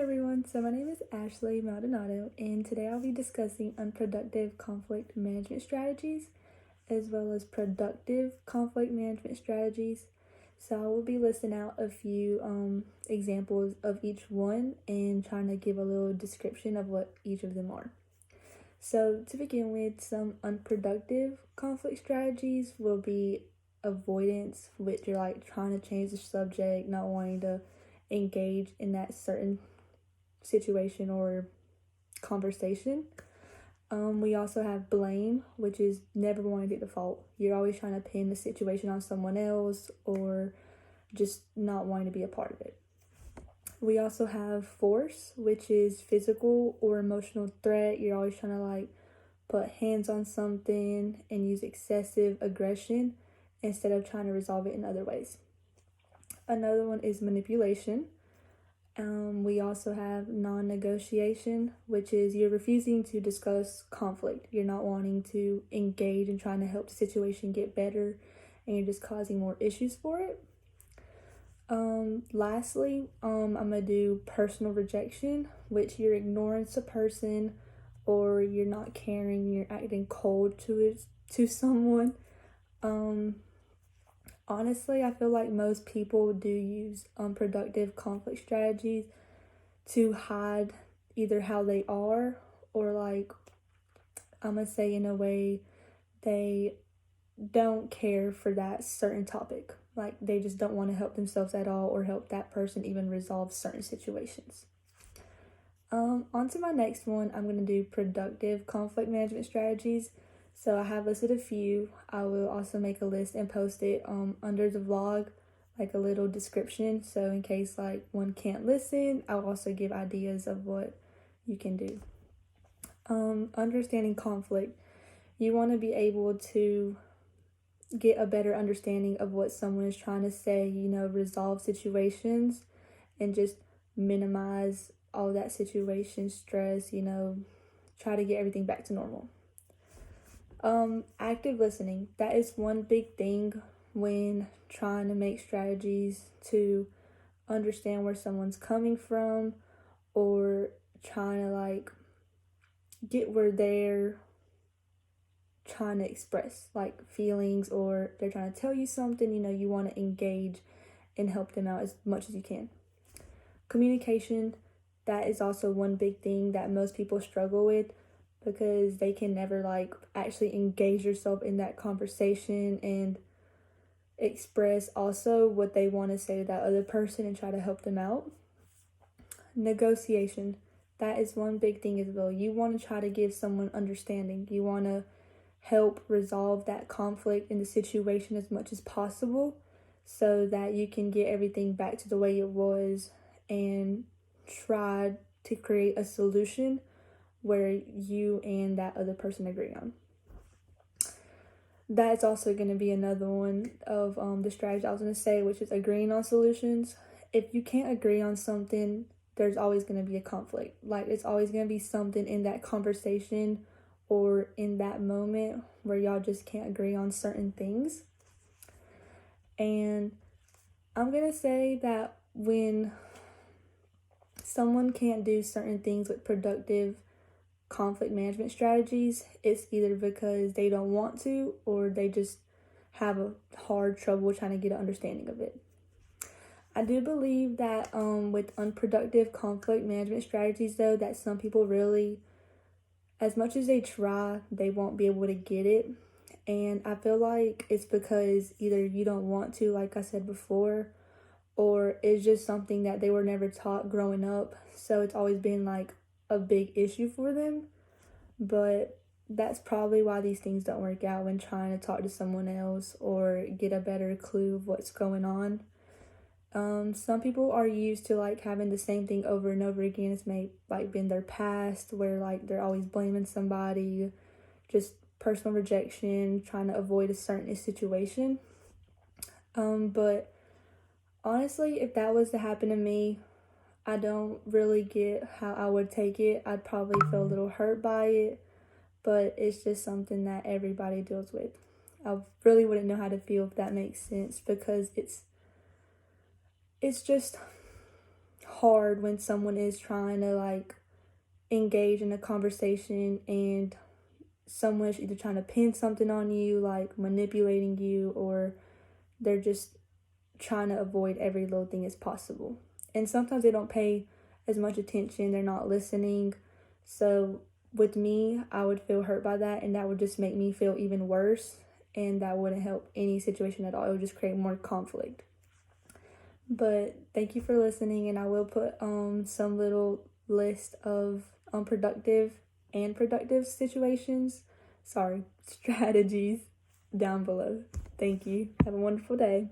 everyone, so my name is Ashley Maldonado, and today I'll be discussing unproductive conflict management strategies as well as productive conflict management strategies. So I will be listing out a few examples of each one and trying to give a little description of what each of them are. So to begin with, some unproductive conflict strategies will be avoidance, which you're like trying to change the subject, not wanting to engage in that certain situation or conversation. We also have blame, which is never wanting to take the fault. You're always trying to pin the situation on someone else or just not wanting to be a part of it. We also have force, which is physical or emotional threat. You're always trying to put hands on something and use excessive aggression instead of trying to resolve it in other ways. Another one is manipulation. We also have non-negotiation, which is you're refusing to discuss conflict. You're not wanting to engage in trying to help the situation get better, and you're just causing more issues for it. Lastly, I'm gonna do personal rejection, which you're ignoring the person or you're not caring, you're acting cold to someone. Honestly, I feel like most people do use unproductive conflict strategies to hide either how they are or I'm gonna say in a way they don't care for that certain topic. Like they just don't want to help themselves at all or help that person even resolve certain situations. On to my next one, I'm going to do productive conflict management strategies. So I have listed a few. I will also make a list and post it under the vlog, like a little description. So in case one can't listen, I'll also give ideas of what you can do. Understanding conflict. You want to be able to get a better understanding of what someone is trying to say, resolve situations and just minimize all that situation stress, try to get everything back to normal. Active listening. That is one big thing when trying to make strategies to understand where someone's coming from or trying to get where they're trying to express feelings or they're trying to tell you something. You want to engage and help them out as much as you can. Communication, that is also one big thing that most people struggle with because they can never actually engage yourself in that conversation and express also what they want to say to that other person and try to help them out. Negotiation, that is one big thing as well. You want to try to give someone understanding. You want to help resolve that conflict in the situation as much as possible so that you can get everything back to the way it was and try to create a solution where you and that other person agree on. That's also going to be another one of the strategies I was going to say, which is agreeing on solutions. If you can't agree on something, there's always going to be a conflict. It's always going to be something in that conversation or in that moment where y'all just can't agree on certain things. And I'm going to say that when someone can't do certain things with productive conflict management strategies, it's either because they don't want to or they just have a hard trouble trying to get an understanding of it. I do believe that with unproductive conflict management strategies though, that some people really, as much as they try, they won't be able to get it. And I feel like it's because either you don't want to, like I said before, or it's just something that they were never taught growing up. So it's always been a big issue for them. But that's probably why these things don't work out when trying to talk to someone else or get a better clue of what's going on. Some people are used to having the same thing over and over again. It's may been their past where they're always blaming somebody, just personal rejection, trying to avoid a certain situation. But honestly, if that was to happen to me, I don't really get how I would take it. I'd probably feel a little hurt by it, but it's just something that everybody deals with. I really wouldn't know how to feel if that makes sense because it's just hard when someone is trying to like engage in a conversation and someone is either trying to pin something on you, like manipulating you, or they're just trying to avoid every little thing as possible. And sometimes they don't pay as much attention, they're not listening. So with me, I would feel hurt by that, and that would just make me feel even worse, and that wouldn't help any situation at all. It would just create more conflict. But thank you for listening, and I will put some little list of unproductive and productive strategies down below. Thank you. Have a wonderful day.